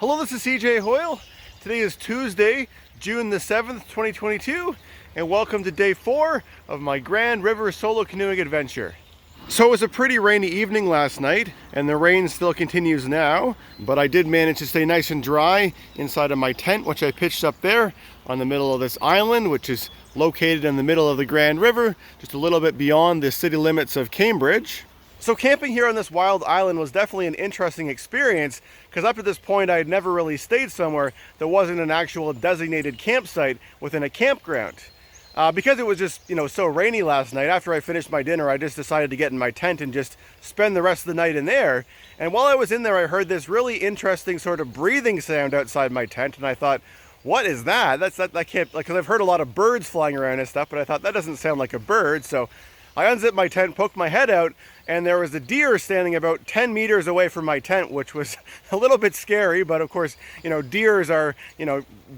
Hello, this is cjhoyle. Today is Tuesday, June the 7th, 2022, and welcome to day 4 of my Grand River solo canoeing adventure. So it was a pretty rainy evening last night, and the rain still continues now, but I did manage to stay nice and dry inside of my tent, which I pitched up there on the middle of this island, which is located in the middle of the Grand River, just a little bit beyond the city limits of Cambridge. So camping here on this wild island was definitely an interesting experience, because up to this point I had never really stayed somewhere that wasn't an actual designated campsite within a campground. Because it was just, so rainy last night, after I finished my dinner, I just decided to get in my tent and just spend the rest of the night in there. And while I was in there, I heard this really interesting sort of breathing sound outside my tent, and I thought, what is that? That can't, because I've heard a lot of birds flying around and stuff, but I thought that doesn't sound like a bird. So I unzipped my tent, poked my head out, and there was a deer standing about 10 meters away from my tent, which was a little bit scary, but of course, deers are,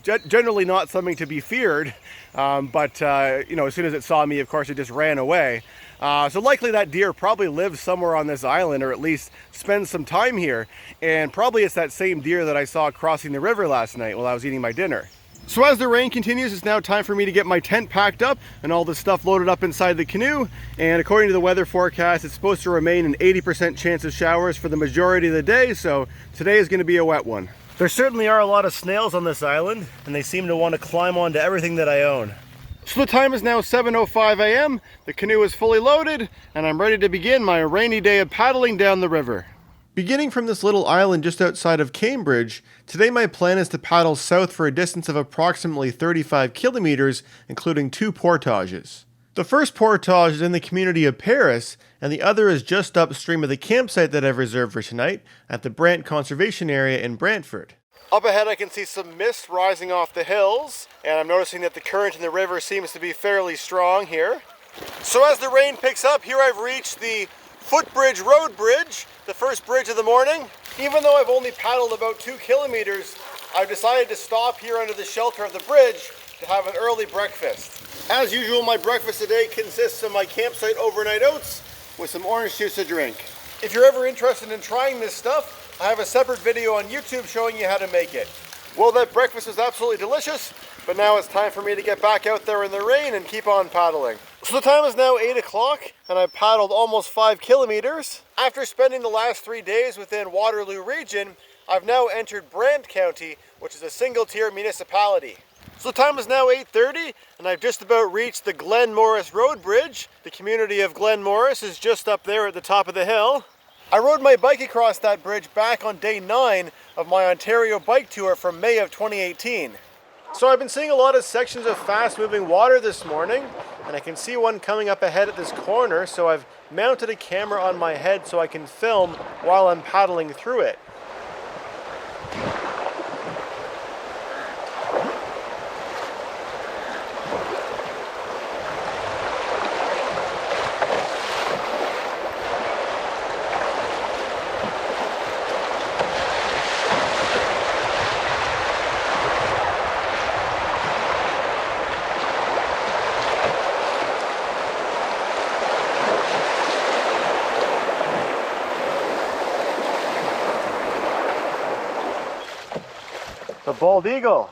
generally not something to be feared. But as soon as it saw me, of course, it just ran away. So likely that deer probably lives somewhere on this island, or at least spends some time here. And probably it's that same deer that I saw crossing the river last night while I was eating my dinner. So as the rain continues, it's now time for me to get my tent packed up and all the stuff loaded up inside the canoe. And according to the weather forecast, it's supposed to remain an 80% chance of showers for the majority of the day, so today is going to be a wet one. There certainly are a lot of snails on this island, and they seem to want to climb onto everything that I own. So the time is now 7:05 a.m., the canoe is fully loaded, and I'm ready to begin my rainy day of paddling down the river. Beginning from this little island just outside of Cambridge, today my plan is to paddle south for a distance of approximately 35 kilometers, including 2 portages. The first portage is in the community of Paris, and the other is just upstream of the campsite that I've reserved for tonight at the Brant Conservation Area in Brantford. Up ahead I can see some mist rising off the hills, and I'm noticing that the current in the river seems to be fairly strong here. So as the rain picks up, here I've reached the Footbridge Rd bridge, the first bridge of the morning. Even though I've only paddled about 2 kilometers, I've decided to stop here under the shelter of the bridge to have an early breakfast. As usual, my breakfast today consists of my campsite overnight oats with some orange juice to drink. If you're ever interested in trying this stuff, I have a separate video on YouTube showing you how to make it. Well, that breakfast was absolutely delicious, but now it's time for me to get back out there in the rain and keep on paddling. So the time is now 8 o'clock, and I've paddled almost 5 kilometers. After spending the last 3 days within Waterloo Region, I've now entered Brant County, which is a single-tier municipality. So the time is now 8:30, and I've just about reached the Glen Morris Rd bridge. The community of Glen Morris is just up there at the top of the hill. I rode my bike across that bridge back on day 9 of my Ontario bike tour from May of 2018. So I've been seeing a lot of sections of fast-moving water this morning, and I can see one coming up ahead at this corner, so I've mounted a camera on my head so I can film while I'm paddling through it. The bald eagle.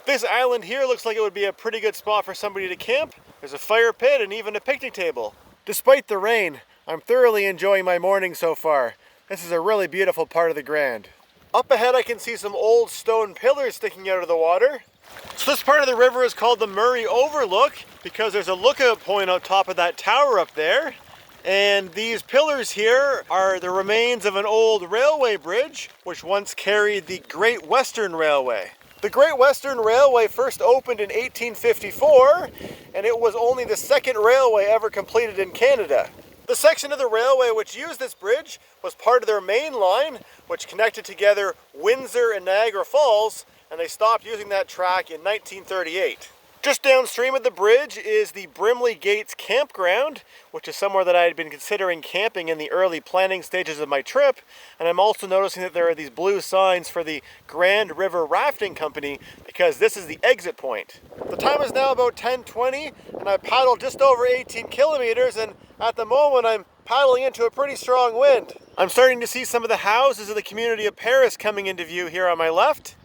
This island here looks like it would be a pretty good spot for somebody to camp. There's a fire pit and even a picnic table. Despite the rain, I'm thoroughly enjoying my morning so far. This is a really beautiful part of the Grand. Up ahead I can see some old stone pillars sticking out of the water. So this part of the river is called the Murray Overlook because there's a lookout point on top of that tower up there. And these pillars here are the remains of an old railway bridge, which once carried the Great Western Railway. The Great Western Railway first opened in 1854, and it was only the second railway ever completed in Canada. The section of the railway which used this bridge was part of their main line, which connected together Windsor and Niagara Falls, and they stopped using that track in 1938. Just downstream of the bridge is the Brimley Gates Campground, which is somewhere that I had been considering camping in the early planning stages of my trip. And I'm also noticing that there are these blue signs for the Grand River Rafting Company because this is the exit point. The time is now about 10:20 and I paddled just over 18 kilometers, and at the moment I'm paddling into a pretty strong wind. I'm starting to see some of the houses of the community of Paris coming into view here on my left.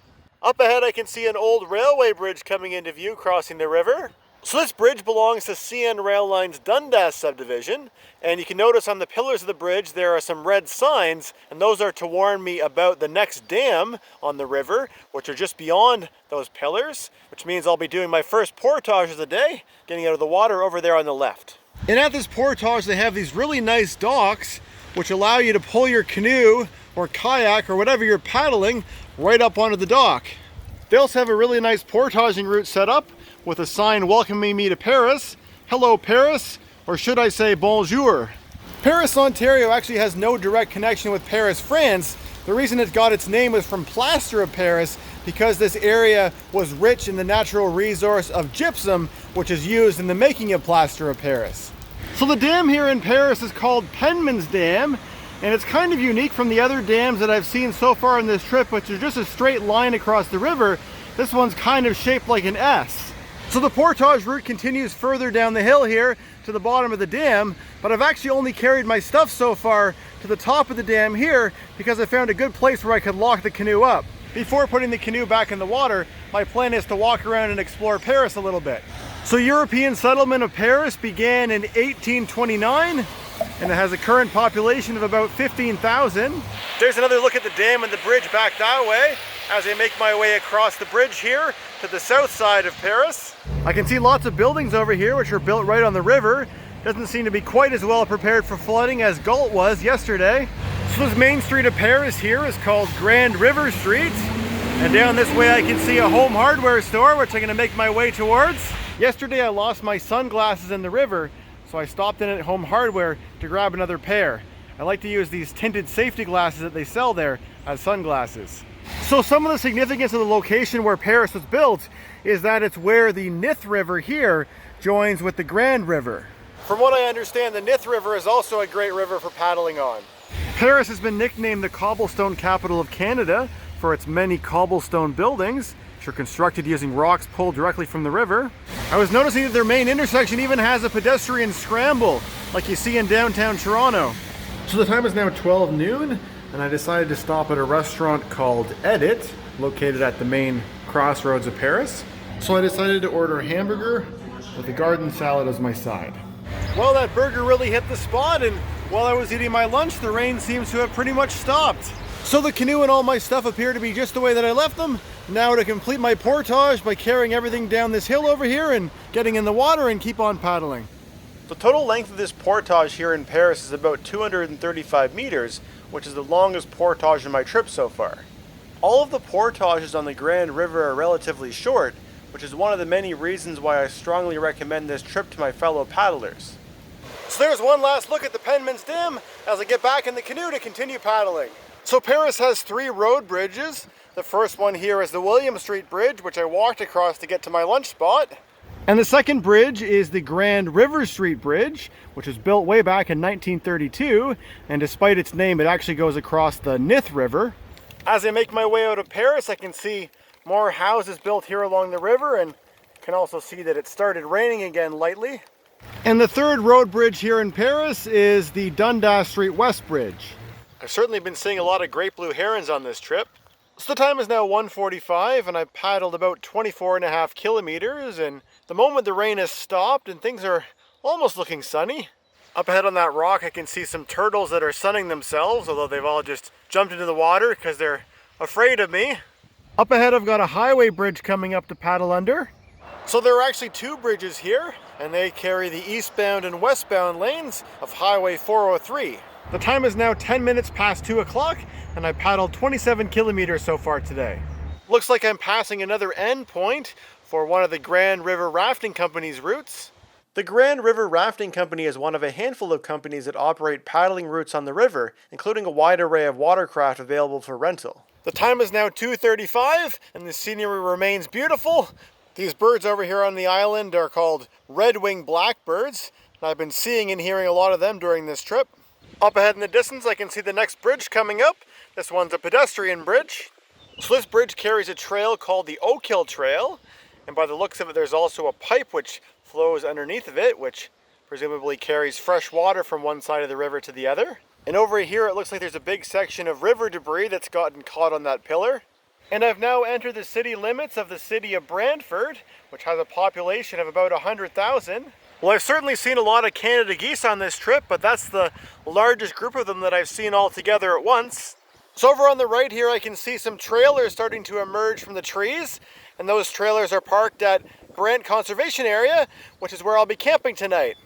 Up ahead I can see an old railway bridge coming into view crossing the river. So this bridge belongs to CN Rail Line's Dundas Subdivision, and you can notice on the pillars of the bridge there are some red signs, and those are to warn me about the next dam on the river, which are just beyond those pillars, which means I'll be doing my first portage of the day, getting out of the water over there on the left. And at this portage they have these really nice docks, which allow you to pull your canoe or kayak or whatever you're paddling right up onto the dock. They also have a really nice portaging route set up with a sign welcoming me to Paris. Hello Paris, or should I say bonjour. Paris, Ontario actually has no direct connection with Paris, France. The reason it got its name was from plaster of Paris, because this area was rich in the natural resource of gypsum, which is used in the making of plaster of Paris. So the dam here in Paris is called Penmans Dam, and it's kind of unique from the other dams that I've seen so far on this trip, which is just a straight line across the river. This one's kind of shaped like an S. So the portage route continues further down the hill here to the bottom of the dam, but I've actually only carried my stuff so far to the top of the dam here because I found a good place where I could lock the canoe up. Before putting the canoe back in the water, my plan is to walk around and explore Paris a little bit. So European settlement of Paris began in 1829, and it has a current population of about 15,000. There's another look at the dam and the bridge back that way as I make my way across the bridge here to the south side of Paris. I can see lots of buildings over here which are built right on the river. Doesn't seem to be quite as well prepared for flooding as Galt was yesterday. So this main street of Paris here is called Grand River Street. And down this way I can see a home hardware store, which I'm going to make my way towards. Yesterday I lost my sunglasses in the river, so I stopped in at Home Hardware to grab another pair. I like to use these tinted safety glasses that they sell there as sunglasses. So some of the significance of the location where Paris was built is that it's where the Nith River here joins with the Grand River. From what I understand, the Nith River is also a great river for paddling on. Paris has been nicknamed the cobblestone capital of Canada for its many cobblestone buildings, which are constructed using rocks pulled directly from the river. I was noticing that their main intersection even has a pedestrian scramble, like you see in downtown Toronto. So the time is now 12 noon, and I decided to stop at a restaurant called Edit, located at the main crossroads of Paris. So I decided to order a hamburger with a garden salad as my side. Well, that burger really hit the spot, and while I was eating my lunch, the rain seems to have pretty much stopped. So the canoe and all my stuff appear to be just the way that I left them. Now to complete my portage by carrying everything down this hill over here and getting in the water and keep on paddling. The total length of this portage here in Paris is about 235 meters, which is the longest portage in my trip so far. All of the portages on the Grand River are relatively short, which is one of the many reasons why I strongly recommend this trip to my fellow paddlers. So there's one last look at the Penmans Dam as I get back in the canoe to continue paddling. So Paris has 3 road bridges. The first one here is the William Street Bridge, which I walked across to get to my lunch spot. And the second bridge is the Grand River Street Bridge, which was built way back in 1932, and despite its name, it actually goes across the Nith River. As I make my way out of Paris, I can see more houses built here along the river, and can also see that it started raining again lightly. And the third road bridge here in Paris is the Dundas Street West Bridge. I've certainly been seeing a lot of great blue herons on this trip. So the time is now 1:45, and I've paddled about 24.5 kilometers, and the moment the rain has stopped and things are almost looking sunny. Up ahead on that rock I can see some turtles that are sunning themselves, although they've all just jumped into the water because they're afraid of me. Up ahead I've got a highway bridge coming up to paddle under. So there are actually 2 bridges here, and they carry the eastbound and westbound lanes of Highway 403. The time is now 10 minutes past 2 o'clock, and I paddled 27 kilometers so far today. Looks like I'm passing another end point for one of the Grand River Rafting Company's routes. The Grand River Rafting Company is one of a handful of companies that operate paddling routes on the river, including a wide array of watercraft available for rental. The time is now 2:35, and the scenery remains beautiful. These birds over here on the island are called red-winged blackbirds, and I've been seeing and hearing a lot of them during this trip. Up ahead in the distance I can see the next bridge coming up. This one's a pedestrian bridge. So this bridge carries a trail called the Oak Hill Trail, and by the looks of it there's also a pipe which flows underneath of it, which presumably carries fresh water from one side of the river to the other. And over here it looks like there's a big section of river debris that's gotten caught on that pillar. And I've now entered the city limits of the City of Brantford, which has a population of about 100,000. Well, I've certainly seen a lot of Canada geese on this trip, but that's the largest group of them that I've seen all together at once. So over on the right here I can see some trailers starting to emerge from the trees, and those trailers are parked at Brant Conservation Area, which is where I'll be camping tonight.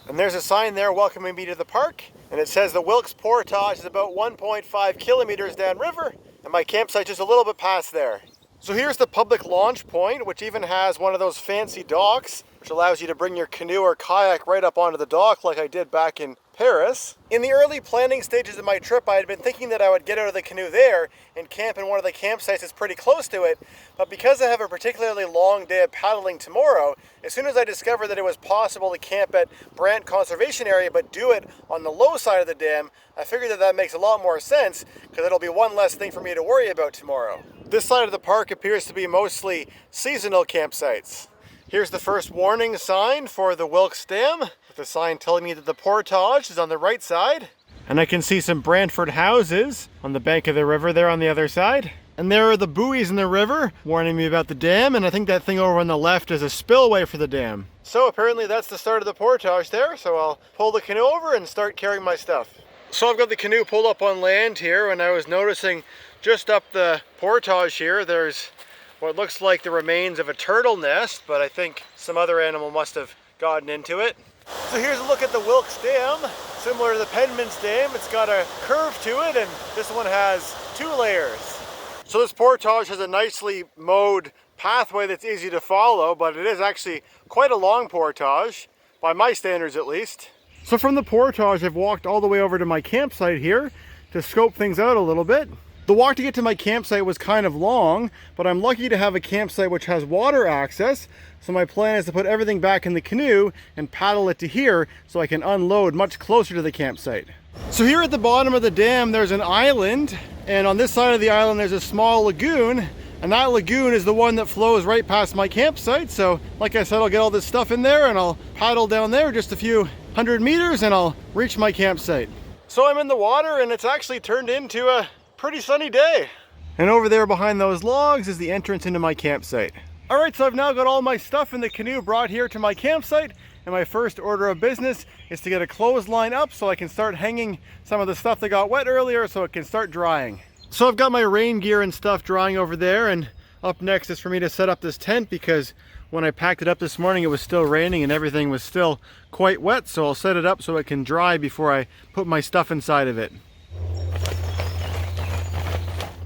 And there's a sign there welcoming me to the park, and it says the Wilkes Portage is about 1.5 kilometers downriver, and my campsite's just a little bit past there. So here's the public launch point, which even has one of those fancy docks, which allows you to bring your canoe or kayak right up onto the dock like I did back in Paris. In the early planning stages of my trip, I had been thinking that I would get out of the canoe there and camp in one of the campsites that's pretty close to it, but because I have a particularly long day of paddling tomorrow, as soon as I discovered that it was possible to camp at Brant Conservation Area but do it on the low side of the dam, I figured that makes a lot more sense because it'll be one less thing for me to worry about tomorrow. This side of the park appears to be mostly seasonal campsites. Here's the first warning sign for the Wilkes Dam, with the sign telling me that the portage is on the right side. And I can see some Brantford houses on the bank of the river there on the other side. And there are the buoys in the river warning me about the dam, and I think that thing over on the left is a spillway for the dam. So apparently that's the start of the portage there, so I'll pull the canoe over and start carrying my stuff. So I've got the canoe pulled up on land here, and I was noticing just up the portage here, there's what looks like the remains of a turtle nest, but I think some other animal must have gotten into it. So here's a look at the Wilkes Dam. Similar to the Penmans Dam, it's got a curve to it, and this one has 2 layers. So this portage has a nicely mowed pathway that's easy to follow, but it is actually quite a long portage, by my standards at least. So from the portage, I've walked all the way over to my campsite here to scope things out a little bit. The walk to get to my campsite was kind of long, but I'm lucky to have a campsite which has water access, so my plan is to put everything back in the canoe and paddle it to here so I can unload much closer to the campsite. So here at the bottom of the dam there's an island, and on this side of the island there's a small lagoon, and that lagoon is the one that flows right past my campsite. So like I said, I'll get all this stuff in there and I'll paddle down there just a few hundred meters and I'll reach my campsite. So I'm in the water and it's actually turned into a pretty sunny day. And over there behind those logs is the entrance into my campsite. Alright, so I've now got all my stuff in the canoe brought here to my campsite, and my first order of business is to get a clothesline up so I can start hanging some of the stuff that got wet earlier so it can start drying. So I've got my rain gear and stuff drying over there, and up next is for me to set up this tent because when I packed it up this morning it was still raining and everything was still quite wet, so I'll set it up so it can dry before I put my stuff inside of it.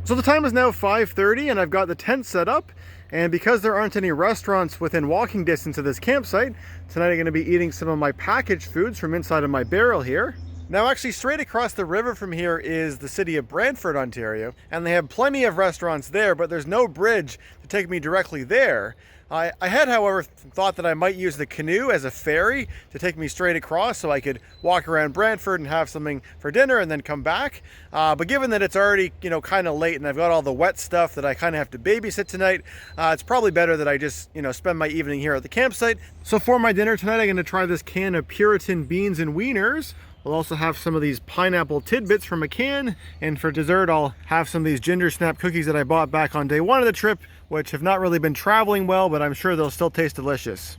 So the time is now 5:30 and I've got the tent set up, and because there aren't any restaurants within walking distance of this campsite, tonight I'm going to be eating some of my packaged foods from inside of my barrel here. Now actually straight across the river from here is the city of Brantford, Ontario, and they have plenty of restaurants there, but there's no bridge to take me directly there. I had, however, thought that I might use the canoe as a ferry to take me straight across so I could walk around Brantford and have something for dinner and then come back. But given that it's already, kind of late and I've got all the wet stuff that I kind of have to babysit tonight, it's probably better that I just, spend my evening here at the campsite. So for my dinner tonight, I'm going to try this can of Puritan beans and wieners. We'll also have some of these pineapple tidbits from a can, and for dessert I'll have some of these ginger snap cookies that I bought back on day 1 of the trip, which have not really been traveling well, but I'm sure they'll still taste delicious.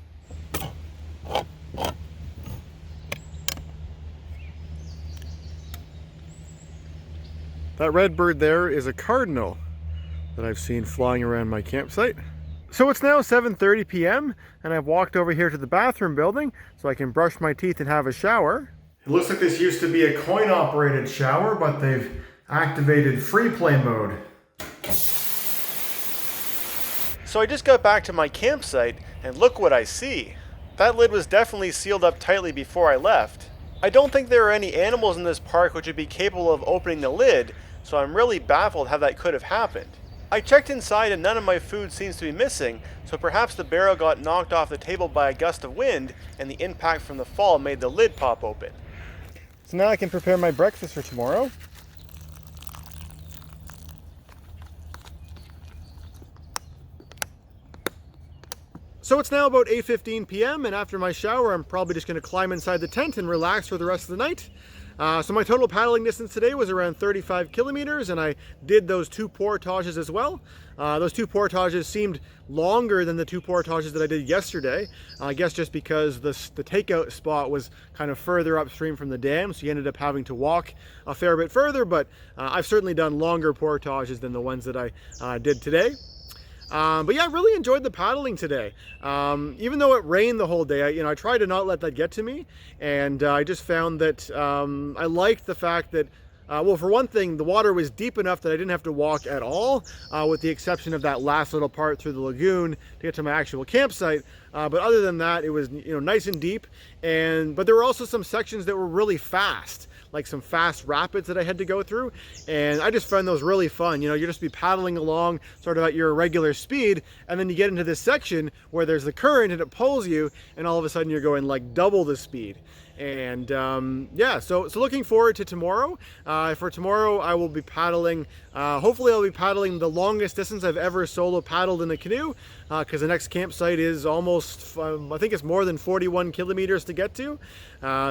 That red bird there is a cardinal that I've seen flying around my campsite. So it's now 7:30 p.m. and I've walked over here to the bathroom building so I can brush my teeth and have a shower. It looks like this used to be a coin-operated shower, but they've activated free play mode. So I just got back to my campsite, and look what I see. That lid was definitely sealed up tightly before I left. I don't think there are any animals in this park which would be capable of opening the lid, so I'm really baffled how that could have happened. I checked inside and none of my food seems to be missing, so perhaps the barrel got knocked off the table by a gust of wind, and the impact from the fall made the lid pop open. So now I can prepare my breakfast for tomorrow. So it's now about 8:15 p.m. and after my shower I'm probably just going to climb inside the tent and relax for the rest of the night. So my total paddling distance today was around 35 kilometers, and I did those 2 portages as well. Those 2 portages seemed longer than the 2 portages that I did yesterday. I guess just because the takeout spot was kind of further upstream from the dam, so you ended up having to walk a fair bit further, but I've certainly done longer portages than the ones that I did today. But yeah, I really enjoyed the paddling today. Even though it rained the whole day, I tried to not let that get to me, and I just found that I liked the fact that, well, for one thing, the water was deep enough that I didn't have to walk at all, with the exception of that last little part through the lagoon to get to my actual campsite. But other than that, it was nice and deep, but there were also some sections that were really fast, like some fast rapids that I had to go through, and I just found those really fun. You just be paddling along sort of at your regular speed, and then you get into this section where there's the current and it pulls you, and all of a sudden you're going like double the speed. And yeah, so looking forward to tomorrow. For tomorrow I will be paddling, hopefully I'll be paddling the longest distance I've ever solo paddled in a canoe, because the next campsite is almost, I think it's more than 41 kilometers to get to.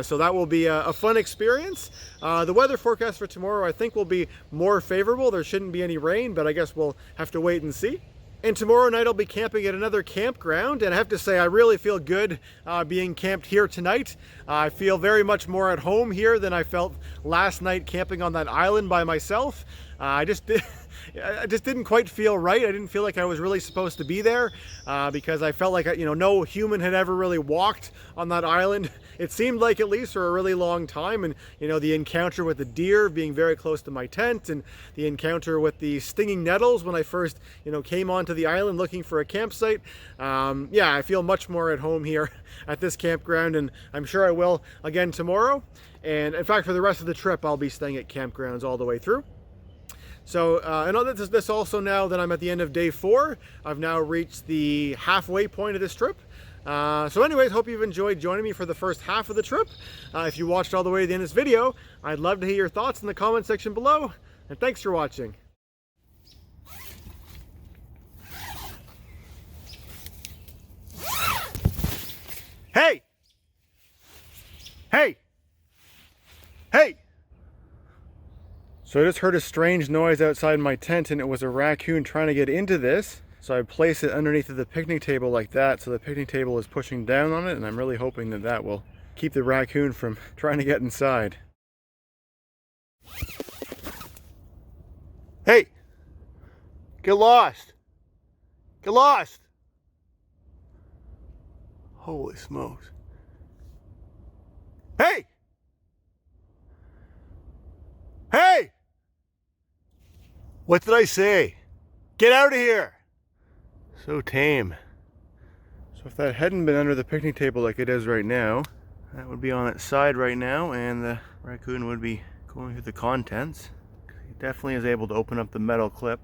So that will be a fun experience. The weather forecast for tomorrow I think will be more favorable. There shouldn't be any rain, but I guess we'll have to wait and see. And tomorrow night I'll be camping at another campground, and I have to say I really feel good being camped here tonight. I feel very much more at home here than I felt last night camping on that island by myself. I just didn't quite feel right. I didn't feel like I was really supposed to be there, because I felt like no human had ever really walked on that island. It seemed like, at least, for a really long time. And the encounter with the deer being very close to my tent, and the encounter with the stinging nettles when I first came onto the island looking for a campsite. Yeah, I feel much more at home here at this campground, and I'm sure I will again tomorrow. And in fact, for the rest of the trip I'll be staying at campgrounds all the way through. So, and this also, now that I'm at the end of day 4, I've now reached the halfway point of this trip. So anyways, hope you've enjoyed joining me for the first half of the trip. If you watched all the way to the end of this video, I'd love to hear your thoughts in the comment section below, and thanks for watching. Hey! Hey! Hey! So I just heard a strange noise outside my tent, and it was a raccoon trying to get into this. So I place it underneath of the picnic table like that, so the picnic table is pushing down on it, and I'm really hoping that that will keep the raccoon from trying to get inside. Hey! Get lost! Get lost! Holy smokes. Hey! Hey! What did I say? Get out of here! So tame. So if that hadn't been under the picnic table like it is right now, that would be on its side right now, and the raccoon would be going through the contents. He definitely is able to open up the metal clip.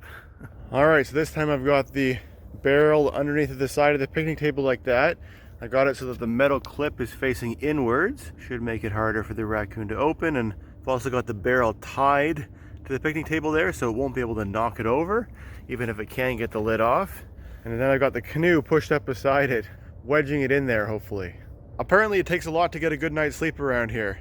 Alright, so this time I've got the barrel underneath of the side of the picnic table like that. I got it so that the metal clip is facing inwards. Should make it harder for the raccoon to open, and I've also got the barrel tied to the picnic table there, so it won't be able to knock it over, even if it can get the lid off. And then I've got the canoe pushed up beside it, wedging it in there, hopefully. Apparently it takes a lot to get a good night's sleep around here.